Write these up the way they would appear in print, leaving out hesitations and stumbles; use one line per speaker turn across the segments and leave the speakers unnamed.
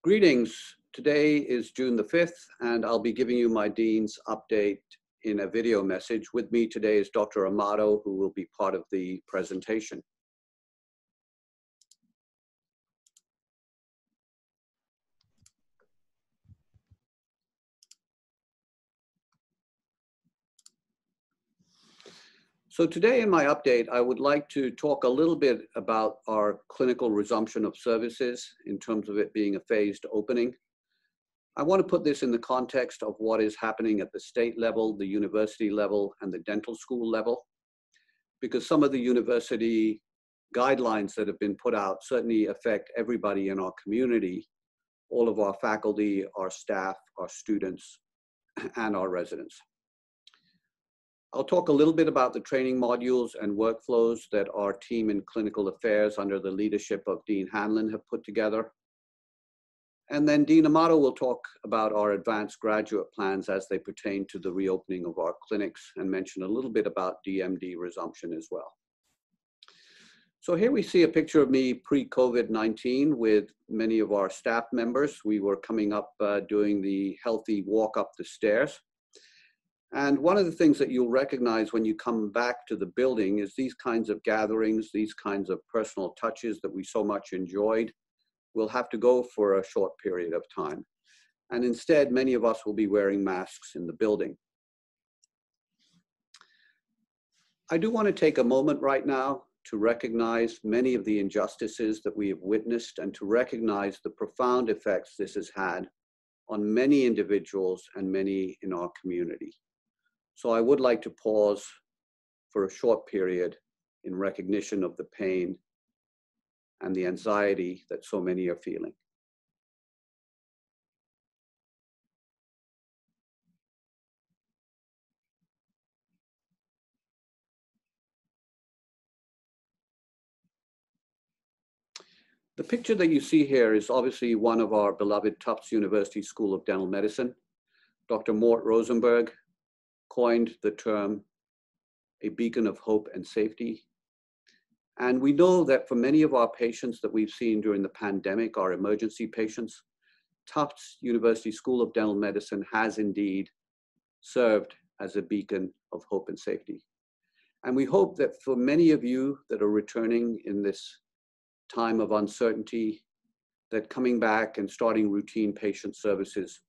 Greetings. Today is June the 5th, and I'll be giving you my Dean's update in a video message. With me today is Dr. Amato, who will be part of the presentation. So today in my update, I would like to talk a little bit about our clinical resumption of services in terms of it being a phased opening. I want to put this in the context of what is happening at the state level, the university level, and the dental school level, because some of the university guidelines that have been put out certainly affect everybody in our community, all of our faculty, our staff, our students, and our residents. I'll talk a little bit about the training modules and workflows that our team in clinical affairs under the leadership of Dean Hanlon have put together. And then Dean Amato will talk about our advanced graduate plans as they pertain to the reopening of our clinics and mention a little bit about DMD resumption as well. So here we see a picture of me pre-COVID-19 with many of our staff members. We were coming up doing the healthy walk up the stairs. And one of the things that you'll recognize when you come back to the building is these kinds of gatherings, these kinds of personal touches that we so much enjoyed will have to go for a short period of time. And instead, many of us will be wearing masks in the building. I do want to take a moment right now to recognize many of the injustices that we have witnessed and to recognize the profound effects this has had on many individuals and many in our community. So I would like to pause for a short period in recognition of the pain and the anxiety that so many are feeling. The picture that you see here is obviously one of our beloved Tufts University School of Dental Medicine. Dr. Mort Rosenberg coined the term a beacon of hope and safety. And we know that for many of our patients that we've seen during the pandemic, our emergency patients, Tufts University School of Dental Medicine has indeed served as a beacon of hope and safety. And we hope that for many of you that are returning in this time of uncertainty, that coming back and starting routine patient services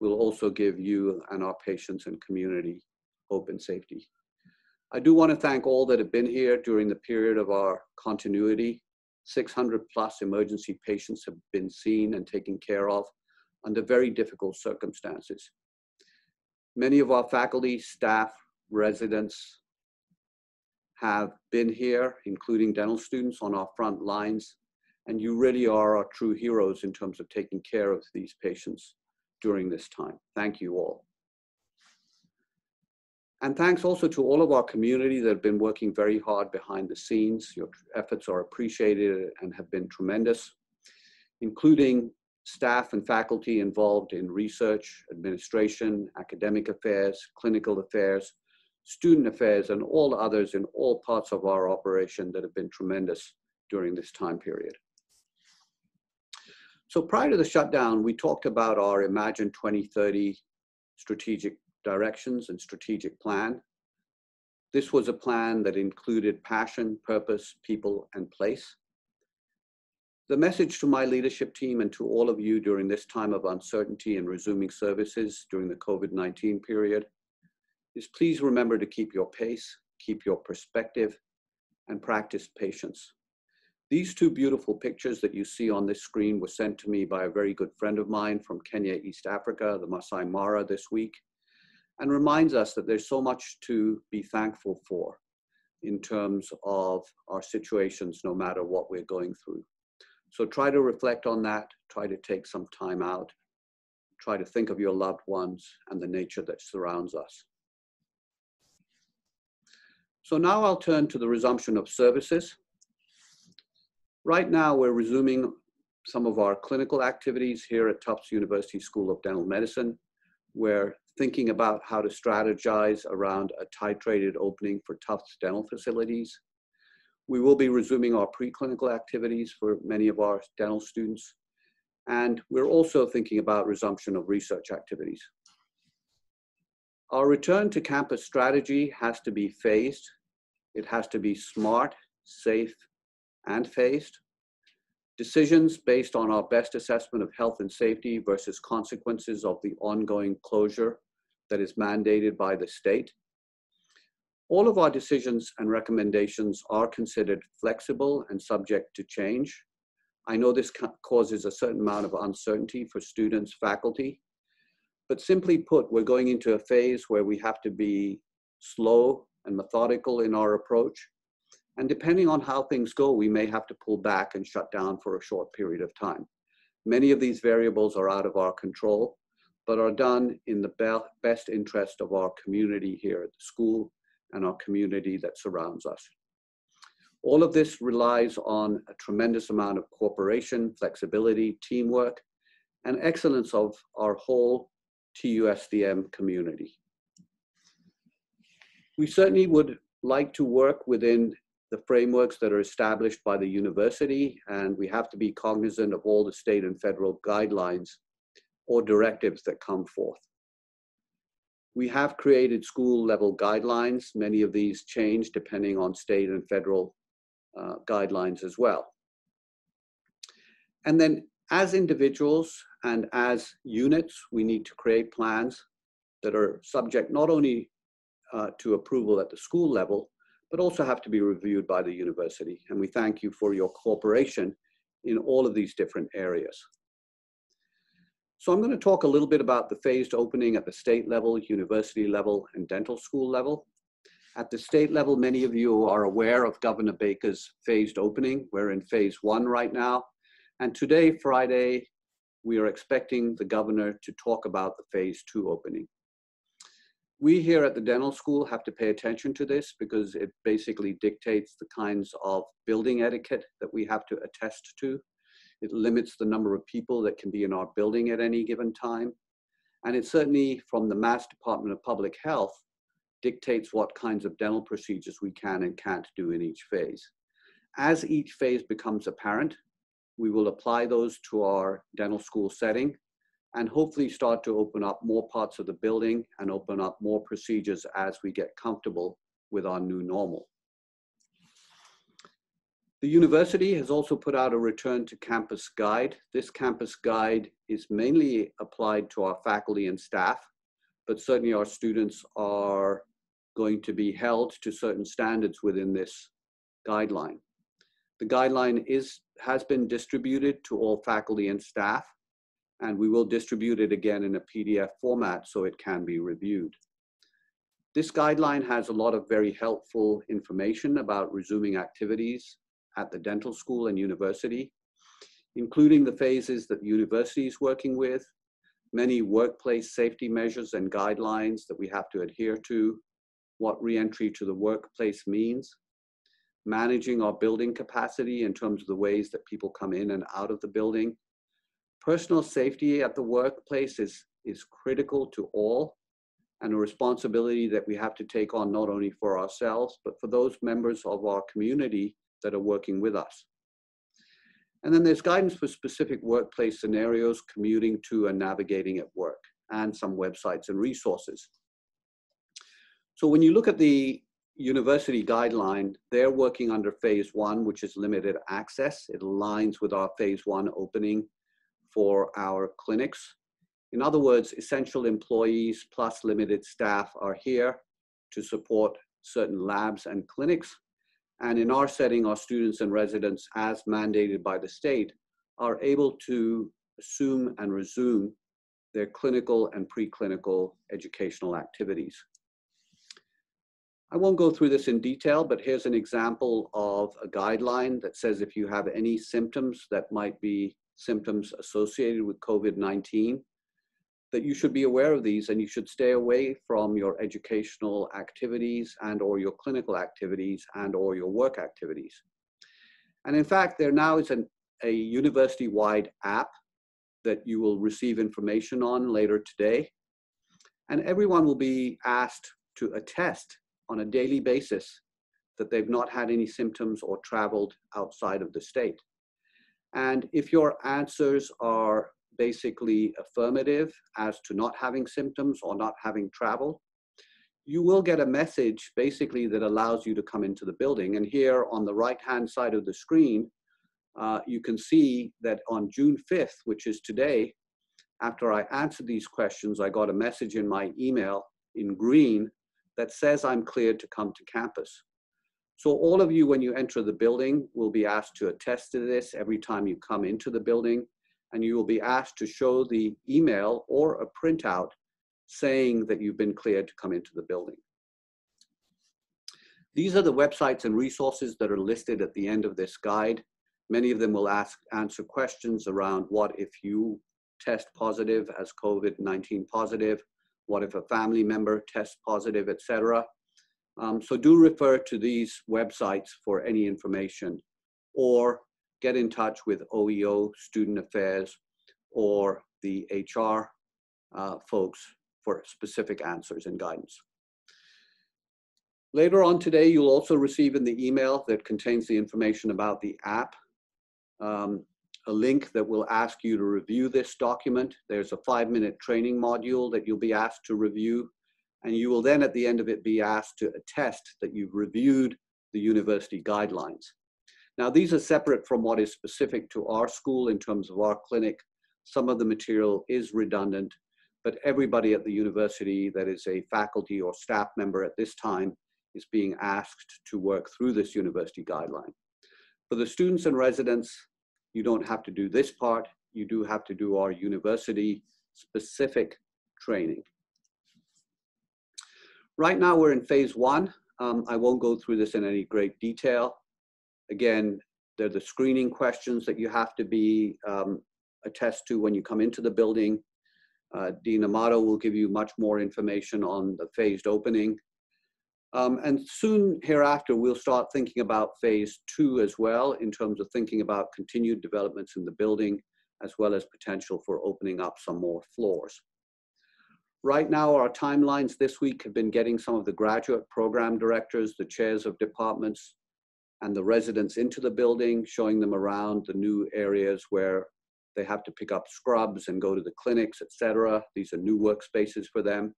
will also give you and our patients and community hope and safety. I do want to thank all that have been here during the period of our continuity. 600 plus emergency patients have been seen and taken care of under very difficult circumstances. Many of our faculty, staff, residents have been here, including dental students on our front lines, and you really are our true heroes in terms of taking care of these patients during this time. Thank you all. And thanks also to all of our community that have been working very hard behind the scenes. Your efforts are appreciated and have been tremendous, including staff and faculty involved in research, administration, academic affairs, clinical affairs, student affairs, and all others in all parts of our operation that have been tremendous during this time period. So prior to the shutdown, we talked about our Imagine 2030 strategic directions and strategic plan. This was a plan that included passion, purpose, people, and place. The message to my leadership team and to all of you during this time of uncertainty and resuming services during the COVID-19 period is please remember to keep your pace, keep your perspective, and practice patience. These two beautiful pictures that you see on this screen were sent to me by a very good friend of mine from Kenya, East Africa, the Masai Mara this week, and reminds us that there's so much to be thankful for in terms of our situations, no matter what we're going through. So try to reflect on that, try to take some time out, try to think of your loved ones and the nature that surrounds us. So now I'll turn to the resumption of services. Right now, we're resuming some of our clinical activities here at Tufts University School of Dental Medicine. We're thinking about how to strategize around a titrated opening for Tufts dental facilities. We will be resuming our preclinical activities for many of our dental students. And we're also thinking about resumption of research activities. Our return to campus strategy has to be phased. It has to be smart, safe, and phased. Decisions based on our best assessment of health and safety versus consequences of the ongoing closure that is mandated by the state. All of our decisions and recommendations are considered flexible and subject to change. I know this causes a certain amount of uncertainty for students, faculty, but simply put, we're going into a phase where we have to be slow and methodical in our approach. And depending on how things go, we may have to pull back and shut down for a short period of time. Many of these variables are out of our control, but are done in the best interest of our community here at the school and our community that surrounds us. All of this relies on a tremendous amount of cooperation, flexibility, teamwork, and excellence of our whole TUSDM community. We certainly would like to work within the frameworks that are established by the university, and we have to be cognizant of all the state and federal guidelines or directives that come forth. We have created school level guidelines. Many of these change depending on state and federal guidelines as well. And then as individuals and as units, we need to create plans that are subject not only to approval at the school level, but also have to be reviewed by the university. And we thank you for your cooperation in all of these different areas. So I'm going to talk a little bit about the phased opening at the state level, university level, and dental school level. At the state level, many of you are aware of Governor Baker's phased opening. We're in phase 1 right now. And today, Friday, we are expecting the governor to talk about the phase 2 opening. We here at the dental school have to pay attention to this because it basically dictates the kinds of building etiquette that we have to attest to. It limits the number of people that can be in our building at any given time. And it certainly, from the Mass Department of Public Health, dictates what kinds of dental procedures we can and can't do in each phase. As each phase becomes apparent, we will apply those to our dental school setting and hopefully start to open up more parts of the building and open up more procedures as we get comfortable with our new normal. The university has also put out a return to campus guide. This campus guide is mainly applied to our faculty and staff, but certainly our students are going to be held to certain standards within this guideline. The guideline has been distributed to all faculty and staff, and we will distribute it again in a PDF format so it can be reviewed. This guideline has a lot of very helpful information about resuming activities at the dental school and university, including the phases that the university is working with, many workplace safety measures and guidelines that we have to adhere to, what re-entry to the workplace means, managing our building capacity in terms of the ways that people come in and out of the building. Personal safety at the workplace is critical to all and a responsibility that we have to take on not only for ourselves, but for those members of our community that are working with us. And then there's guidance for specific workplace scenarios, commuting to and navigating at work, and some websites and resources. So when you look at the university guideline, they're working under phase 1, which is limited access. It aligns with our phase 1 opening for our clinics. In other words, essential employees plus limited staff are here to support certain labs and clinics. And in our setting, our students and residents, as mandated by the state, are able to assume and resume their clinical and preclinical educational activities. I won't go through this in detail, but here's an example of a guideline that says if you have any symptoms that might be symptoms associated with COVID-19, that you should be aware of these and you should stay away from your educational activities and or your clinical activities and or your work activities. And in fact, there now is a university-wide app that you will receive information on later today. And everyone will be asked to attest on a daily basis that they've not had any symptoms or traveled outside of the state. And if your answers are basically affirmative as to not having symptoms or not having travel, you will get a message basically that allows you to come into the building. And here on the right-hand side of the screen, you can see that on June 5th, which is today, after I answered these questions, I got a message in my email in green that says I'm cleared to come to campus. So all of you, when you enter the building, will be asked to attest to this every time you come into the building, and you will be asked to show the email or a printout saying that you've been cleared to come into the building. These are the websites and resources that are listed at the end of this guide. Many of them will answer questions around what if you test positive as COVID-19 positive, what if a family member tests positive, etc. So do refer to these websites for any information, or get in touch with OEO, Student Affairs, or the HR folks for specific answers and guidance. Later on today, you'll also receive in the email that contains the information about the app, a link that will ask you to review this document. There's a 5-minute training module that you'll be asked to review, and you will then at the end of it be asked to attest that you've reviewed the university guidelines. Now, these are separate from what is specific to our school in terms of our clinic. Some of the material is redundant, but everybody at the university that is a faculty or staff member at this time is being asked to work through this university guideline. For the students and residents, you don't have to do this part. You do have to do our university specific training. Right now we're in phase 1. I won't go through this in any great detail. Again, they're the screening questions that you have to be attest to when you come into the building. Dean Amato will give you much more information on the phased opening. And soon hereafter, we'll start thinking about phase 2 as well, in terms of thinking about continued developments in the building, as well as potential for opening up some more floors. Right now, our timelines this week have been getting some of the graduate program directors, the chairs of departments, and the residents into the building, showing them around the new areas where they have to pick up scrubs and go to the clinics, etc. These are new workspaces for them.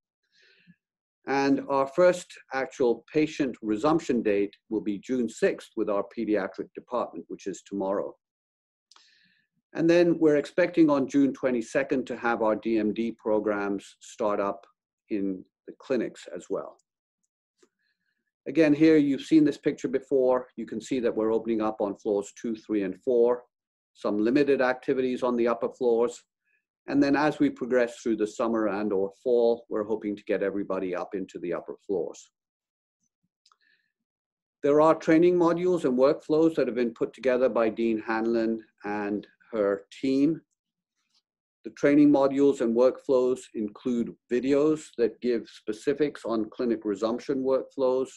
And our first actual patient resumption date will be June 6th with our pediatric department, which is tomorrow. And then we're expecting on June 22nd to have our DMD programs start up in the clinics as well. Again, here you've seen this picture before. You can see that we're opening up on floors 2, 3, and 4, some limited activities on the upper floors. And then as we progress through the summer and or fall, we're hoping to get everybody up into the upper floors. There are training modules and workflows that have been put together by Dean Hanlon and her team. The training modules and workflows include videos that give specifics on clinic resumption workflows,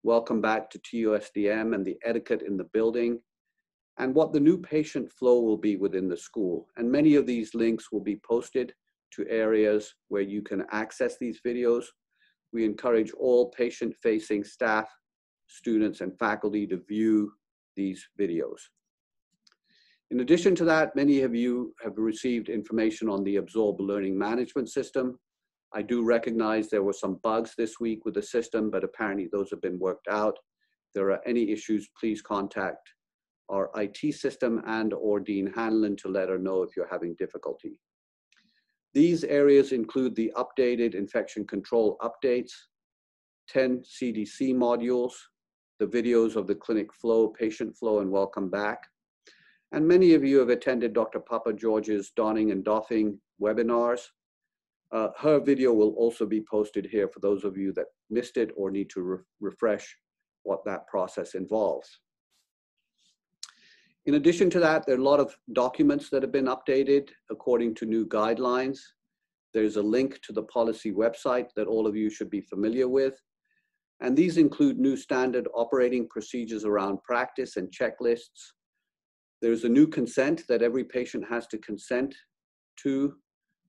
welcome back to TUSDM and the etiquette in the building, and what the new patient flow will be within the school. And many of these links will be posted to areas where you can access these videos. We encourage all patient-facing staff, students, and faculty to view these videos. In addition to that, many of you have received information on the Absorb Learning Management System. I do recognize there were some bugs this week with the system, but apparently those have been worked out. If there are any issues, please contact our IT system and or Dean Hanlon to let her know if you're having difficulty. These areas include the updated infection control updates, 10 CDC modules, the videos of the clinic flow, patient flow, and welcome back. And many of you have attended Dr. Papa George's donning and doffing webinars. Her video will also be posted here for those of you that missed it or need to refresh what that process involves. In addition to that, there are a lot of documents that have been updated according to new guidelines. There's a link to the policy website that all of you should be familiar with. And these include new standard operating procedures around practice and checklists. There's a new consent that every patient has to consent to,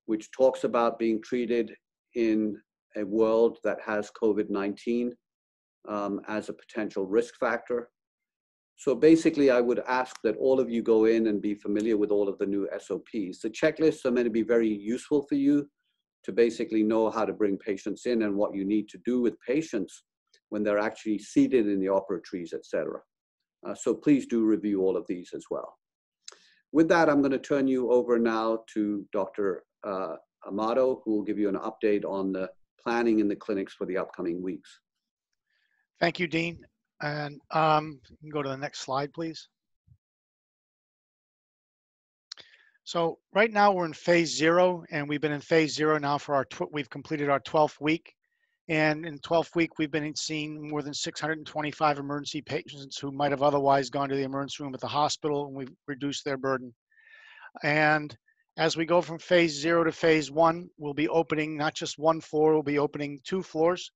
which talks about being treated in a world that has COVID-19 as a potential risk factor. So basically, I would ask that all of you go in and be familiar with all of the new SOPs. The checklists are meant to be very useful for you to basically know how to bring patients in and what you need to do with patients when they're actually seated in the operatories, etc. So please do review all of these as well. With that, I'm going to turn you over now to Dr. Amato, who will give you an update on the planning in the clinics for the upcoming weeks.
Thank you, Dean. And you can go to the next slide, please. So right now we're in phase 0, and we've been in phase 0 now for we've completed our 12th week. And in 12th week, we've been seeing more than 625 emergency patients who might have otherwise gone to the emergency room at the hospital, and we've reduced their burden. And as we go from phase 0 to phase 1, we'll be opening not just one floor, we'll be opening 2 floors.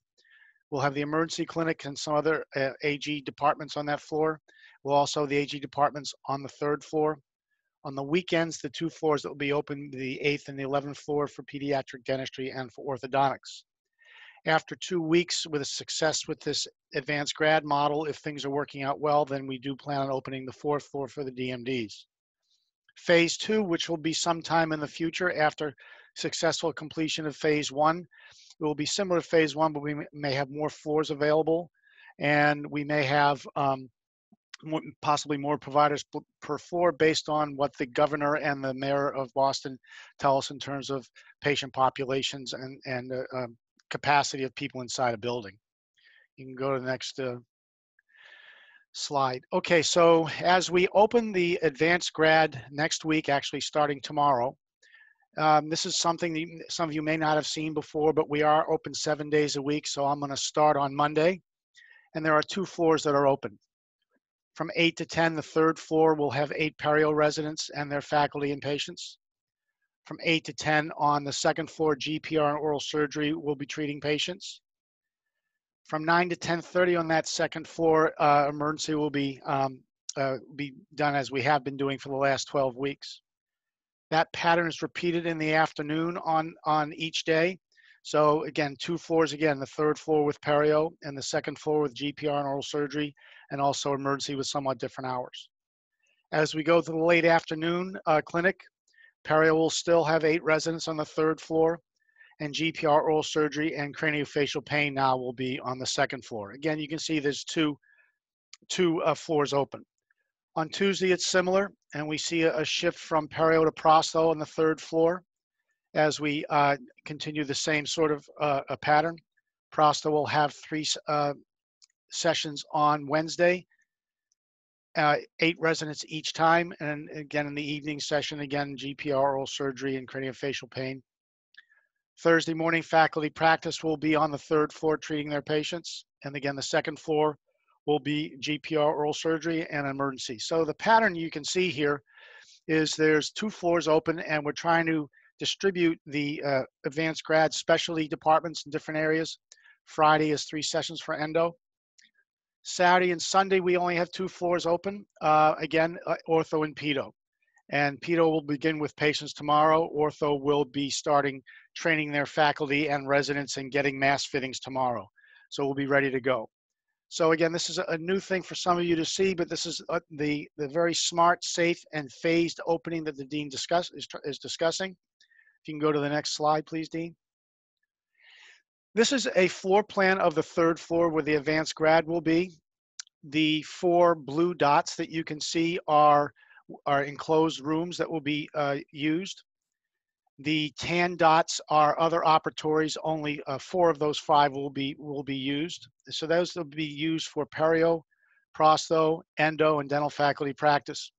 We'll have the emergency clinic and some other AG departments on that floor. We'll also have the AG departments on the 3rd floor. On the weekends, the 2 floors that will be open, the 8th and the 11th floor for pediatric dentistry and for orthodontics. After 2 weeks with a success with this advanced grad model, if things are working out well, then we do plan on opening the 4th floor for the DMDs. Phase 2, which will be sometime in the future after successful completion of phase 1, it will be similar to phase 1, but we may have more floors available, and we may have possibly more providers per floor based on what the governor and the mayor of Boston tell us in terms of patient populations and capacity of people inside a building. You can go to the next slide. Okay, so as we open the advanced grad next week, actually starting tomorrow, this is something that some of you may not have seen before, but we are open 7 days a week. So I'm going to start on Monday, and there are 2 floors that are open. From 8 to 10, the 3rd floor will have 8 perio residents and their faculty and patients. From 8 to 10 on the 2nd floor, GPR and oral surgery will be treating patients. From 9 to 10:30 on that 2nd floor, emergency will be done as we have been doing for the last 12 weeks. That pattern is repeated in the afternoon on each day. So again, 2 floors again, the 3rd floor with perio and the 2nd floor with GPR and oral surgery, and also emergency with somewhat different hours. As we go to the late afternoon clinic, perio will still have 8 residents on the 3rd floor, and GPR oral surgery and craniofacial pain now will be on the 2nd floor. Again, you can see there's two floors open. On Tuesday, it's similar, and we see a shift from perio to prosto on the 3rd floor as we continue the same sort of a pattern. Prosto will have 3 sessions on Wednesday, 8 residents each time, and again in the evening session, again, GPR oral surgery and craniofacial pain. Thursday morning, faculty practice will be on the 3rd floor treating their patients, and again, the 2nd floor will be GPR oral surgery and emergency. So the pattern you can see here is there's 2 floors open, and we're trying to distribute the advanced grad specialty departments in different areas. Friday is 3 sessions for endo. Saturday and Sunday, we only have 2 floors open. Again, ortho and pedo. And pedo will begin with patients tomorrow. Ortho will be starting training their faculty and residents and getting mask fittings tomorrow. So we'll be ready to go. So again, this is a new thing for some of you to see, but this is the very smart, safe, and phased opening that the Dean is discussing. If you can go to the next slide, please, Dean. This is a floor plan of the 3rd floor where the advanced grad will be. The 4 blue dots that you can see are enclosed rooms that will be used. The tan dots are other operatories. Only 4 of those 5 will be used. So those will be used for perio, prosto, endo, and dental faculty practice.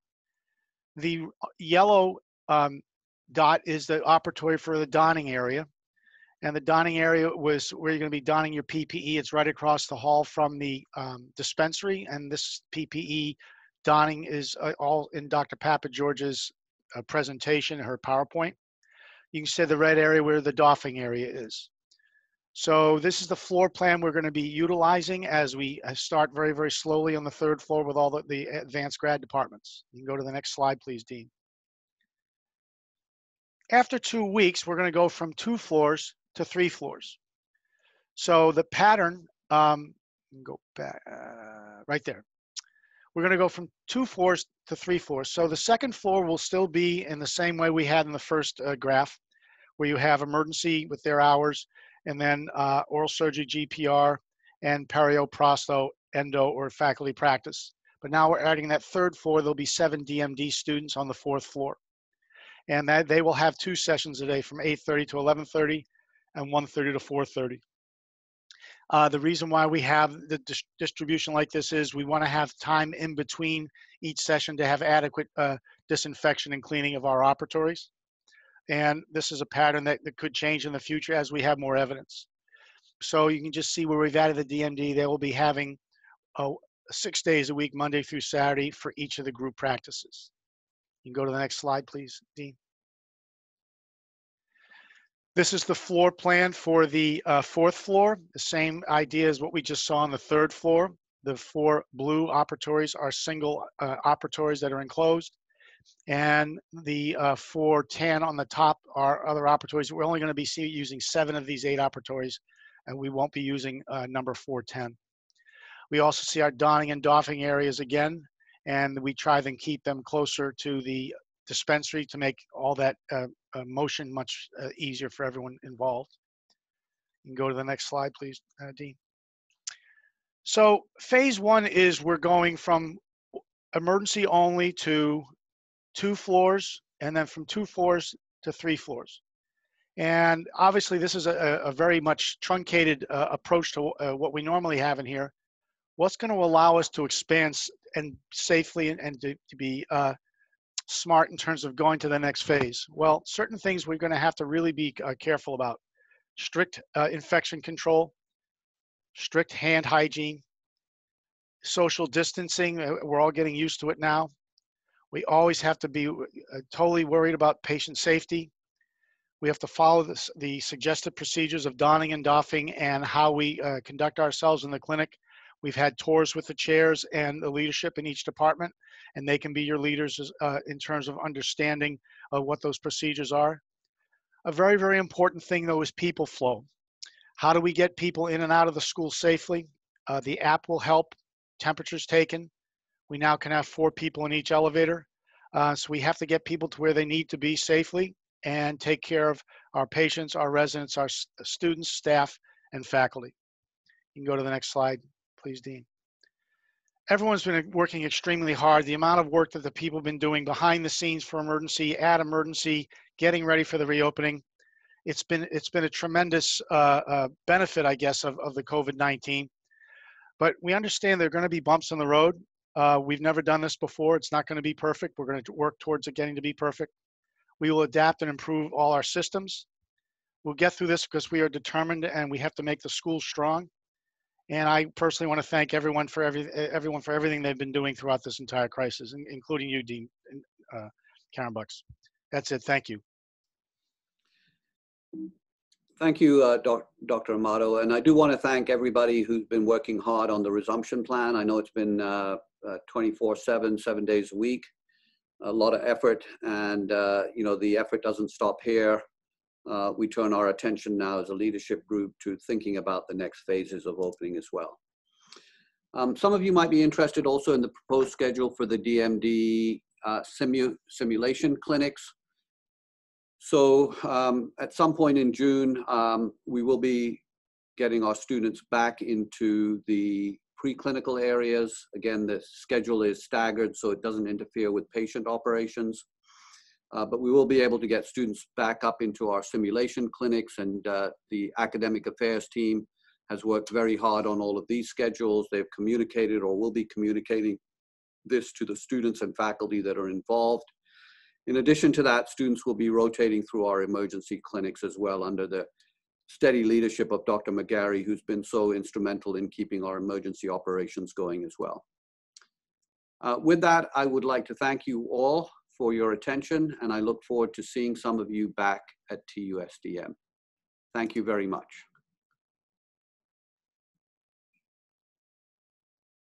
The yellow dot is the operatory for the donning area. And the donning area was where you're going to be donning your PPE. It's right across the hall from the dispensary. And this PPE donning is all in Dr. Papa George's presentation, her PowerPoint. You can see the red area where the doffing area is. So this is the floor plan we're going to be utilizing as we start very, very slowly on the 3rd floor with all the advanced grad departments. You can go to the next slide, please, Dean. After 2 weeks, we're going to go from 2 floors to 3 floors. So the pattern, go back right there. we're going to go from 2 floors to 3 floors. So the second floor will still be in the same way we had in the first graph, where you have emergency with their hours, and then oral surgery, GPR, and perio, prosto, endo, or faculty practice. But now we're adding that third floor. There'll be 7 DMD students on the 4th floor. And that they will have 2 sessions a day from 8:30 to 11:30 and 1:30 to 4:30. The reason why we have the distribution like this is we want to have time in between each session to have adequate disinfection and cleaning of our operatories. And this is a pattern that could change in the future as we have more evidence. So you can just see where we've added the DMD. They will be having 6 days a week, Monday through Saturday, for each of the group practices. You can go to the next slide, please, Dean. This is the floor plan for the 4th floor. The same idea as what we just saw on the 3rd floor. The 4 blue operatories are single operatories that are enclosed. And the 4 tan on the top are other operatories. We're only going to be using 7 of these 8 operatories, and we won't be using number 410. We also see our donning and doffing areas again, and we try and keep them closer to the dispensary to make all that motion much easier for everyone involved. You can go to the next slide, please, Dean. So phase 1 is we're going from emergency only to 2 floors, and then from 2 floors to 3 floors. And obviously this is a very much truncated approach to what we normally have in here. What's going to allow us to expand and safely and to be smart in terms of going to the next phase? Well, certain things we're going to have to really be careful about. Strict infection control, strict hand hygiene, social distancing. We're all getting used to it now. We always have to be totally worried about patient safety. We have to follow the suggested procedures of donning and doffing and how we conduct ourselves in the clinic. We've had tours with the chairs and the leadership in each department, and they can be your leaders in terms of understanding what those procedures are. A very, very important thing, though, is people flow. How do we get people in and out of the school safely? The app will help. Temperatures taken. We now can have 4 people in each elevator. So we have to get people to where they need to be safely and take care of our patients, our residents, our students, staff, and faculty. You can go to the next slide, please, Dean. Everyone's been working extremely hard. The amount of work that the people have been doing behind the scenes for emergency, at emergency, getting ready for the reopening, it's been a tremendous benefit, I guess, of the COVID-19. But we understand there are going to be bumps on the road. We've never done this before. It's not going to be perfect. We're going to work towards it getting to be perfect. We will adapt and improve all our systems. We'll get through this because we are determined and we have to make the school strong. And I personally want to thank everyone for everything they've been doing throughout this entire crisis, including you, Dean Karen Bucks. That's it. Thank you.
Thank you, Dr. Amato. And I do want to thank everybody who's been working hard on the resumption plan. I know it's been 24/7, 7 days a week, a lot of effort. And, you know, the effort doesn't stop here. We turn our attention now as a leadership group to thinking about the next phases of opening as well. Some of you might be interested also in the proposed schedule for the DMD simulation clinics. So at some point in June, we will be getting our students back into the preclinical areas. Again, the schedule is staggered, so it doesn't interfere with patient operations. But we will be able to get students back up into our simulation clinics, and the academic affairs team has worked very hard on all of these schedules. They've communicated or will be communicating this to the students and faculty that are involved. In addition to that, students will be rotating through our emergency clinics as well under the steady leadership of Dr. McGarry, who's been so instrumental in keeping our emergency operations going as well. With that, I would like to thank you all for your attention, and I look forward to seeing some of you back at TUSDM. Thank you very much.